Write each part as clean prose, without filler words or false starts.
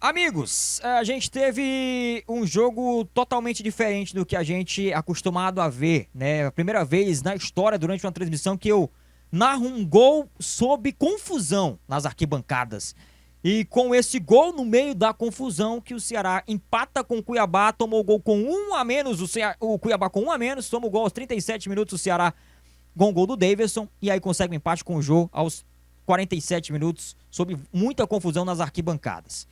Amigos, a gente teve um jogo totalmente diferente do que a gente é acostumado a ver, né? A primeira vez na história, durante uma transmissão, que eu narro um gol sob confusão nas arquibancadas. E com esse gol no meio da confusão, que o Ceará empata com o Cuiabá, tomou o gol com um a menos, o Cuiabá com um a menos, toma o gol aos 37 minutos, o Ceará com o gol do Davidson, e aí consegue um empate com o Jô aos 47 minutos, sob muita confusão nas arquibancadas.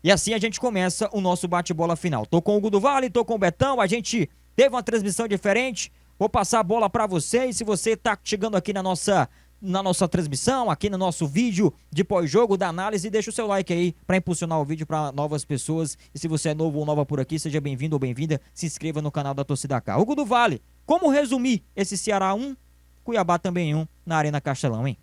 E assim a gente começa o nosso bate-bola final. Tô com o Hugo do Vale, tô com o Betão, a gente teve uma transmissão diferente. Vou passar a bola para você e se você tá chegando aqui na nossa transmissão, aqui no nosso vídeo de pós-jogo da análise, deixa o seu like aí para impulsionar o vídeo para novas pessoas. E se você é novo ou nova por aqui, seja bem-vindo ou bem-vinda, se inscreva no canal da Torcida K. Hugo do Vale, como resumir esse Ceará 1, Cuiabá também 1 na Arena Castelão, hein?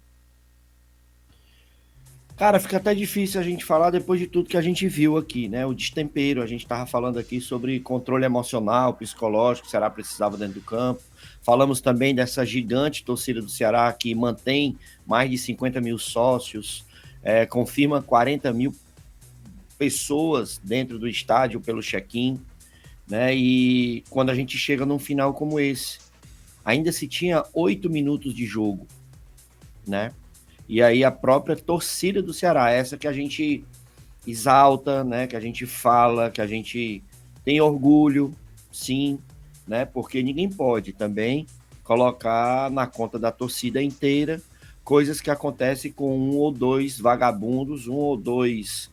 Cara, fica até difícil a gente falar depois de tudo que a gente viu aqui, né? O destempero, a gente estava falando aqui sobre controle emocional, psicológico, que o Ceará precisava dentro do campo. Falamos também dessa gigante torcida do Ceará que mantém mais de 50 mil sócios, confirma 40 mil pessoas dentro do estádio pelo check-in, né? E quando a gente chega num final como esse, ainda se tinha 8 minutos de jogo, né? E aí a própria torcida do Ceará, essa que a gente exalta, né, que a gente fala, que a gente tem orgulho, sim, né, porque ninguém pode também colocar na conta da torcida inteira coisas que acontecem com um ou dois vagabundos, um ou dois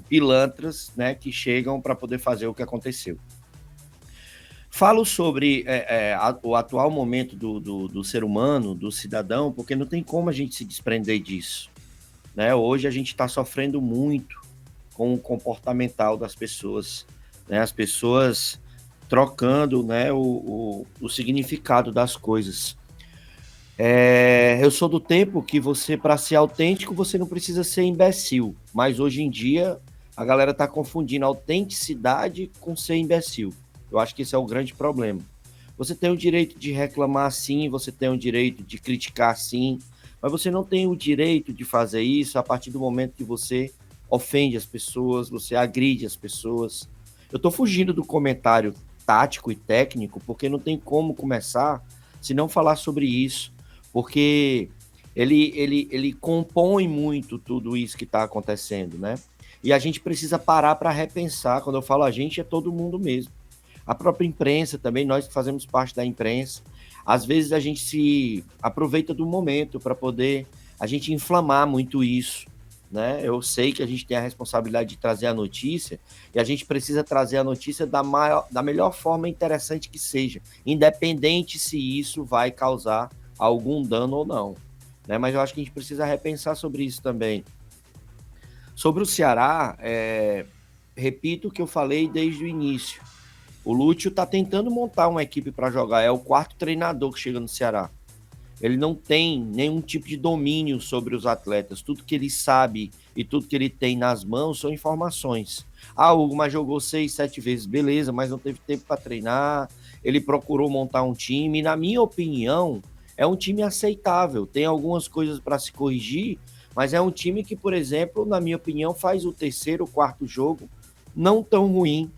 pilantras, né, que chegam para poder fazer o que aconteceu. Falo sobre o atual momento do ser humano, do cidadão, porque não tem como a gente se desprender disso, né? Hoje a gente está sofrendo muito com o comportamental das pessoas, né? As pessoas trocando, né, o significado das coisas. Eu sou do tempo que você, para ser autêntico, você não precisa ser imbecil, mas hoje em dia a galera está confundindo autenticidade com ser imbecil. Eu acho que esse é o grande problema. Você tem o direito de reclamar sim, você tem o direito de criticar sim, mas você não tem o direito de fazer isso a partir do momento que você ofende as pessoas, você agride as pessoas. Eu estou fugindo do comentário tático e técnico, porque não tem como começar se não falar sobre isso, porque ele compõe muito tudo isso que está acontecendo, né? E a gente precisa parar para repensar. Quando eu falo a gente, é todo mundo mesmo. A própria imprensa também, nós que fazemos parte da imprensa, às vezes a gente se aproveita do momento para poder a gente inflamar muito isso, né? Eu sei que a gente tem a responsabilidade de trazer a notícia e a gente precisa trazer a notícia da melhor forma interessante que seja, independente se isso vai causar algum dano ou não, né? Mas eu acho que a gente precisa repensar sobre isso também. Sobre o Ceará, repito o que eu falei desde o início. O Lúcio está tentando montar uma equipe para jogar. É o quarto treinador que chega no Ceará. Ele não tem nenhum tipo de domínio sobre os atletas. Tudo que ele sabe e tudo que ele tem nas mãos são informações. Ah, o Hugo, mas jogou 6, 7 vezes. Beleza, mas não teve tempo para treinar. Ele procurou montar um time. E, na minha opinião, é um time aceitável. Tem algumas coisas para se corrigir, mas é um time que, por exemplo, na minha opinião, faz o terceiro, quarto jogo não tão ruim,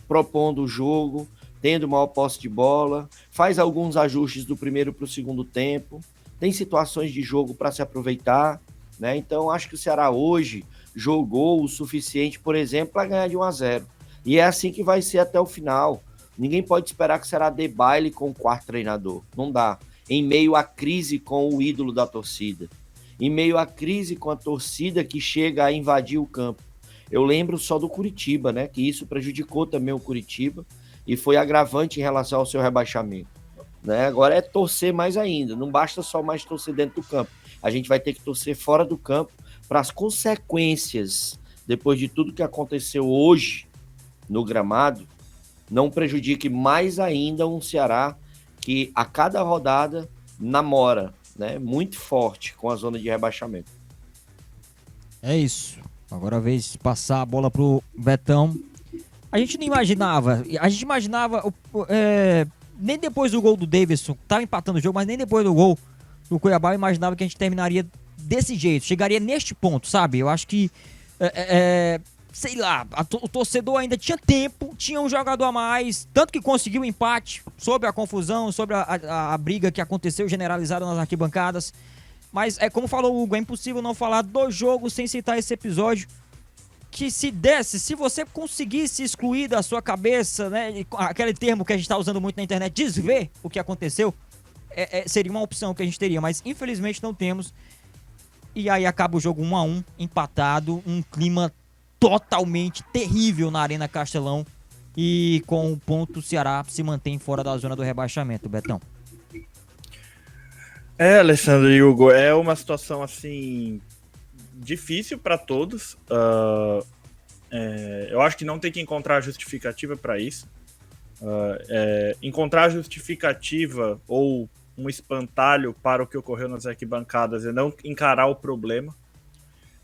propondo o jogo, tendo maior posse de bola, faz alguns ajustes do primeiro para o segundo tempo, tem situações de jogo para se aproveitar, né? Então acho que o Ceará hoje jogou o suficiente, por exemplo, para ganhar de 1-0. E é assim que vai ser até o final. Ninguém pode esperar que o Ceará dê baile com o quarto treinador. Não dá. Em meio à crise com o ídolo da torcida. Em meio à crise com a torcida que chega a invadir o campo. Eu lembro só do Curitiba, né? Que isso prejudicou também o Curitiba e foi agravante em relação ao seu rebaixamento, né? Agora é torcer mais ainda. Não basta só mais torcer dentro do campo. A gente vai ter que torcer fora do campo para as consequências, depois de tudo que aconteceu hoje no gramado, não prejudique mais ainda um Ceará que a cada rodada namora, né? Muito forte com a zona de rebaixamento. É isso. Agora a vez de passar a bola pro Betão. A gente não imaginava. A gente imaginava. Nem depois do gol do Davidson, tava empatando o jogo, mas nem depois do gol do Cuiabá eu imaginava que a gente terminaria desse jeito. Chegaria neste ponto, sabe? Eu acho que Sei lá, o torcedor ainda tinha tempo, tinha um jogador a mais, tanto que conseguiu o empate sobre a confusão, sobre a briga que aconteceu generalizada nas arquibancadas. Mas, como falou o Hugo, é impossível não falar do jogo sem citar esse episódio. Que se você conseguisse excluir da sua cabeça, né, aquele termo que a gente está usando muito na internet, desver o que aconteceu, seria uma opção que a gente teria, mas infelizmente não temos. E aí acaba o jogo 1-1, empatado, um clima totalmente terrível na Arena Castelão. E com o ponto, o Ceará se mantém fora da zona do rebaixamento, Betão. Alessandro e Hugo, é uma situação assim difícil para todos. Eu acho que não tem que encontrar justificativa para isso. Encontrar justificativa ou um espantalho para o que ocorreu nas arquibancadas é não encarar o problema.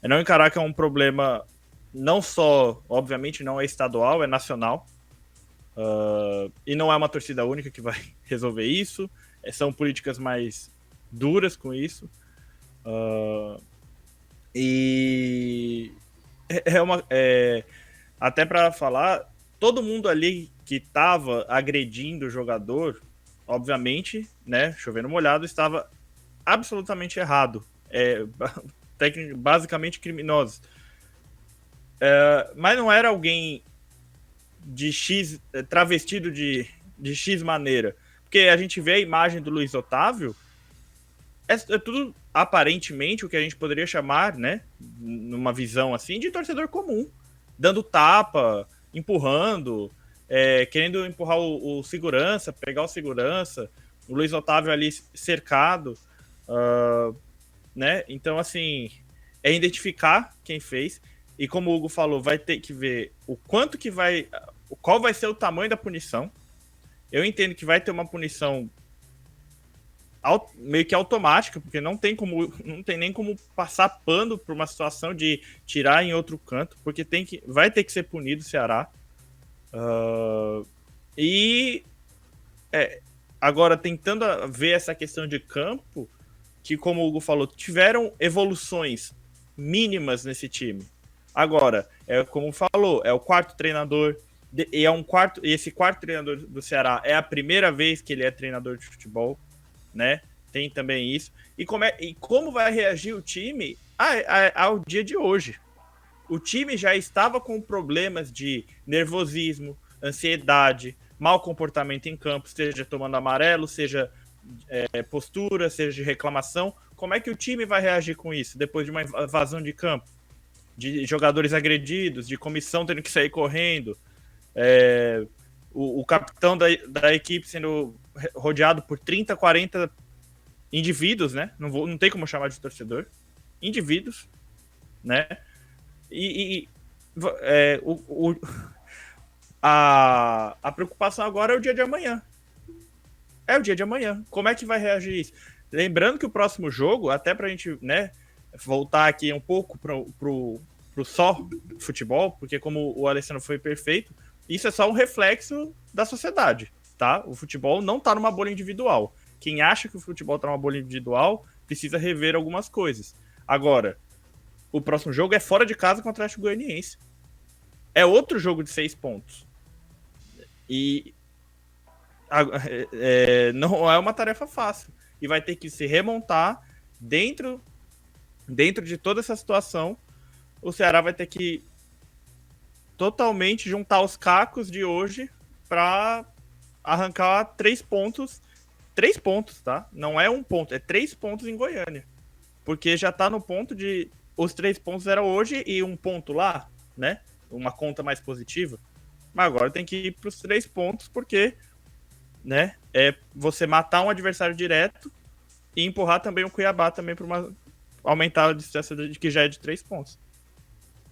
É não encarar que é um problema não só, obviamente, não é estadual, é nacional. E não é uma torcida única que vai resolver isso. São políticas mais duras com isso. Até para falar, todo mundo ali que estava agredindo o jogador, obviamente, né, chovendo molhado, estava absolutamente errado. Basicamente criminosos. Mas não era alguém de X, travestido de X maneira. Porque a gente vê a imagem do Luiz Otávio, é tudo aparentemente o que a gente poderia chamar, né, numa visão assim, de torcedor comum, dando tapa, empurrando, querendo empurrar o segurança, pegar o segurança, o Luiz Otávio ali cercado, né? Então, assim, é identificar quem fez, e como o Hugo falou, vai ter que ver qual vai ser o tamanho da punição. Eu entendo que vai ter uma punição meio que automática, porque não tem nem como passar pano por uma situação de tirar em outro canto, porque vai ter que ser punido o Ceará. Agora, tentando ver essa questão de campo, que, como o Hugo falou, tiveram evoluções mínimas nesse time. Agora, como falou, é o quarto treinador, e esse quarto treinador do Ceará é a primeira vez que ele é treinador de futebol, né? Tem também isso. E como vai reagir o time ao dia de hoje? O time já estava com problemas de nervosismo, ansiedade, mau comportamento em campo, seja tomando amarelo, seja postura, seja de reclamação. Como é que o time vai reagir com isso depois de uma invasão de campo? De jogadores agredidos, de comissão tendo que sair correndo, o capitão da equipe sendo rodeado por 30, 40 indivíduos, né? Não tem como chamar de torcedor. Indivíduos, né? A preocupação agora é o dia de amanhã. É o dia de amanhã. Como é que vai reagir isso? Lembrando que o próximo jogo, até pra gente, né, voltar aqui um pouco pro só futebol, porque como o Alessandro foi perfeito, isso é só um reflexo da sociedade, tá? O futebol não tá numa bolha individual. Quem acha que o futebol tá numa bolha individual precisa rever algumas coisas. Agora, o próximo jogo é fora de casa contra o Atlético Goianiense. É outro jogo de 6 pontos. E não é uma tarefa fácil. E vai ter que se remontar dentro de toda essa situação. O Ceará vai ter que totalmente juntar os cacos de hoje para arrancar 3 pontos. 3 pontos, tá? Não é 1 ponto, é 3 pontos em Goiânia. Porque já tá no ponto de... Os 3 pontos eram hoje e 1 ponto lá, né? Uma conta mais positiva. Mas agora tem que ir pros 3 pontos, porque, né? É você matar um adversário direto e empurrar também o Cuiabá também para aumentar a distância que já é de 3 pontos.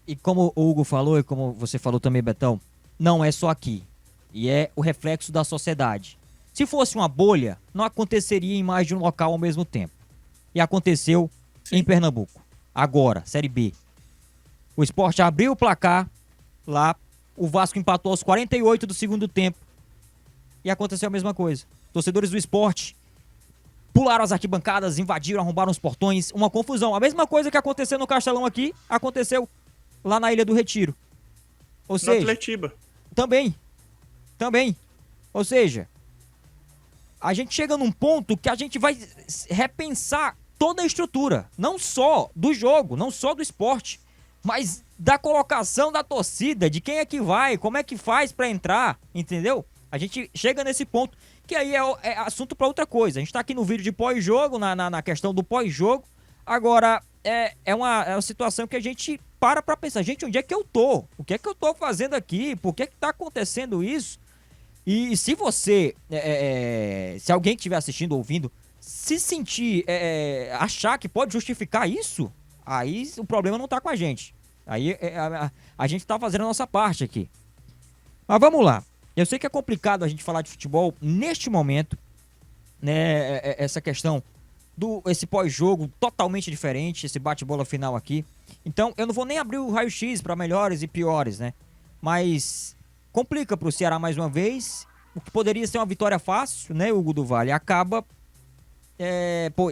E como o Hugo falou, e como você falou também, Betão, não é só aqui. E é o reflexo da sociedade. Se fosse uma bolha, não aconteceria em mais de um local ao mesmo tempo. E aconteceu em Pernambuco. Agora, Série B. O Sport abriu o placar lá, o Vasco empatou aos 48 do segundo tempo. E aconteceu a mesma coisa. Torcedores do Sport pularam as arquibancadas, invadiram, arrombaram os portões, uma confusão. A mesma coisa que aconteceu no Castelão aqui, aconteceu lá na Ilha do Retiro. Ou No seja, Atletiba. também. Ou seja, a gente chega num ponto que a gente vai repensar toda a estrutura, não só do jogo, não só do esporte, mas da colocação da torcida, de quem é que vai, como é que faz pra entrar, entendeu? A gente chega nesse ponto, que aí é assunto pra outra coisa. A gente tá aqui no vídeo de pós-jogo, na questão do pós-jogo. Agora, é uma situação que a gente pra pensar, gente, onde é que eu tô? O que é que eu tô fazendo aqui? Por que tá acontecendo isso? E se você, se alguém que estiver assistindo, ouvindo, se sentir, achar que pode justificar isso, aí o problema não tá com a gente. Aí a gente tá fazendo a nossa parte aqui. Mas vamos lá. Eu sei que é complicado a gente falar de futebol neste momento, né? Essa questão esse pós-jogo totalmente diferente, esse bate-bola final aqui. Então, eu não vou nem abrir o raio-x para melhores e piores, né? Mas complica pro Ceará mais uma vez. O que poderia ser uma vitória fácil, né, Hugo do Vale? Acaba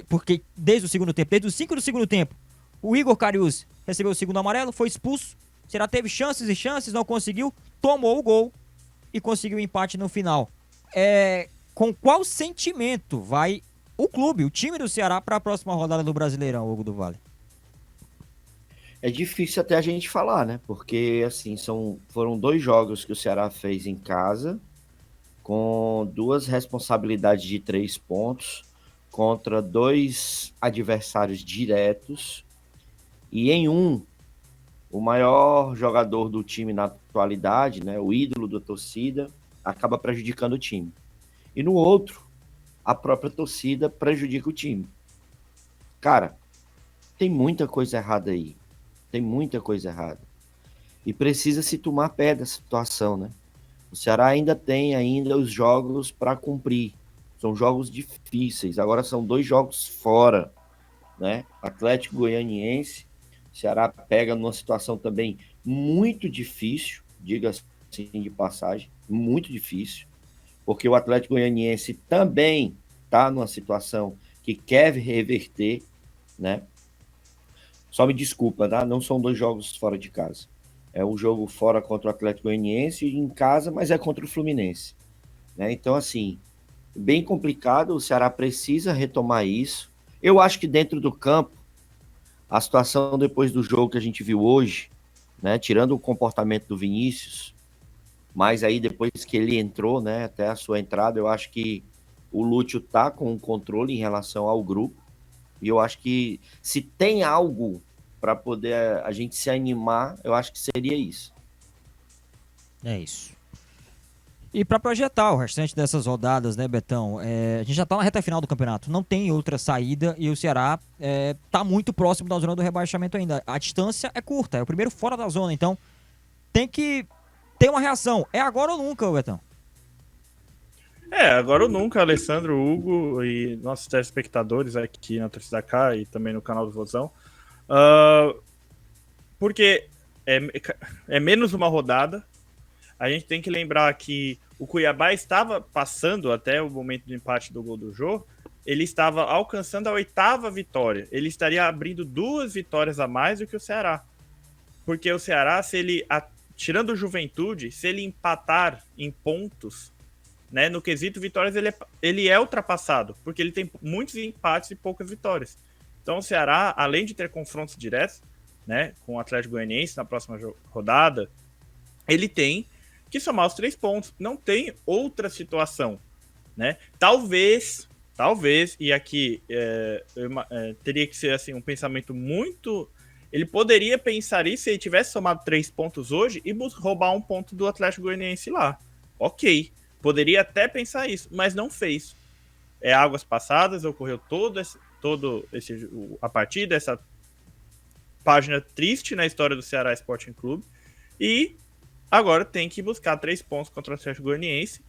porque desde o segundo tempo, desde os 5 do segundo tempo, o Igor Cariús recebeu o segundo amarelo, foi expulso. O Ceará teve chances e chances, não conseguiu, tomou o gol e conseguiu o empate no final. Com qual sentimento vai o clube, o time do Ceará, para a próxima rodada do Brasileirão, Hugo do Vale? É difícil até a gente falar, né? Porque, assim, foram 2 jogos que o Ceará fez em casa, com 2 responsabilidades de 3 pontos, contra 2 adversários diretos, e em o maior jogador do time na atualidade, né, o ídolo da torcida, acaba prejudicando o time. E no outro, a própria torcida prejudica o time. Cara, tem muita coisa errada aí. Tem muita coisa errada. E precisa se tomar pé da situação, né? O Ceará ainda tem os jogos para cumprir. São jogos difíceis. Agora são 2 jogos fora, né? Atlético Goianiense. O Ceará pega numa situação também muito difícil, diga-se de passagem, muito difícil, porque o Atlético Goianiense também está numa situação que quer reverter, né? Só me desculpa, tá? Não são 2 jogos fora de casa. É um jogo fora contra o Atlético Goianiense e em casa, mas é contra o Fluminense, né? Então, assim, bem complicado. O Ceará precisa retomar isso. Eu acho que dentro do campo, a situação depois do jogo que a gente viu hoje, né? Tirando o comportamento do Vinícius, mas aí depois que ele entrou, né? Até a sua entrada, eu acho que o Lúcio tá com controle em relação ao grupo. E eu acho que se tem algo para poder a gente se animar, eu acho que seria isso. É isso. E para projetar o restante dessas rodadas, né, Betão? A gente já tá na reta final do campeonato. Não tem outra saída e o Ceará tá muito próximo da zona do rebaixamento ainda. A distância é curta, é o primeiro fora da zona. Então tem que ter uma reação. É agora ou nunca, Betão? Agora ou nunca, Alessandro, Hugo e nossos telespectadores aqui na Torcida K e também no canal do Vozão. Porque é menos uma rodada. A gente tem que lembrar que o Cuiabá estava passando até o momento do empate do gol do Jô. Ele estava alcançando a 8ª vitória. Ele estaria abrindo 2 vitórias a mais do que o Ceará. Porque o Ceará, tirando o Juventude, se ele empatar em pontos, né, no quesito vitórias, ele é ultrapassado. Porque ele tem muitos empates e poucas vitórias. Então o Ceará, além de ter confrontos diretos, né, com o Atlético Goianiense na próxima rodada, ele tem que somar os 3 pontos. Não tem outra situação, né? Talvez, e aqui teria que ser assim, um pensamento muito... Ele poderia pensar isso se ele tivesse somado 3 pontos hoje e roubar 1 ponto do Atlético Goianiense lá. Ok, poderia até pensar isso, mas não fez. Águas passadas, ocorreu a partir dessa página triste na história do Ceará Sporting Clube, e agora tem que buscar 3 pontos contra o Atlético Goianiense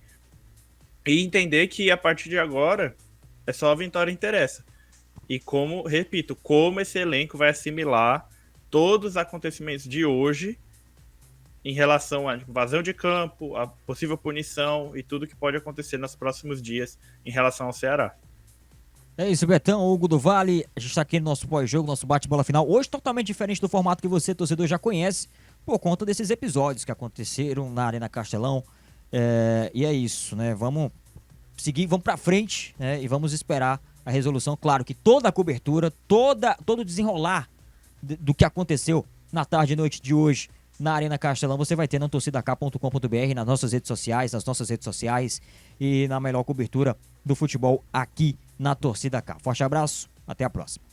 e entender que a partir de agora é só a vitória interessa. E como esse elenco vai assimilar todos os acontecimentos de hoje em relação à invasão de campo, a possível punição e tudo que pode acontecer nos próximos dias em relação ao Ceará. É isso, Betão, Hugo do Vale. A gente está aqui no nosso pós-jogo, nosso bate-bola final. Hoje totalmente diferente do formato que você, torcedor, já conhece, por conta desses episódios que aconteceram na Arena Castelão. E é isso, né? Vamos seguir, vamos pra frente, né? E vamos esperar a resolução. Claro que toda a cobertura, todo o desenrolar do que aconteceu na tarde e noite de hoje na Arena Castelão, você vai ter no torcidak.com.br, nas nossas redes sociais e na melhor cobertura do futebol aqui na Torcida K. Forte abraço, até a próxima.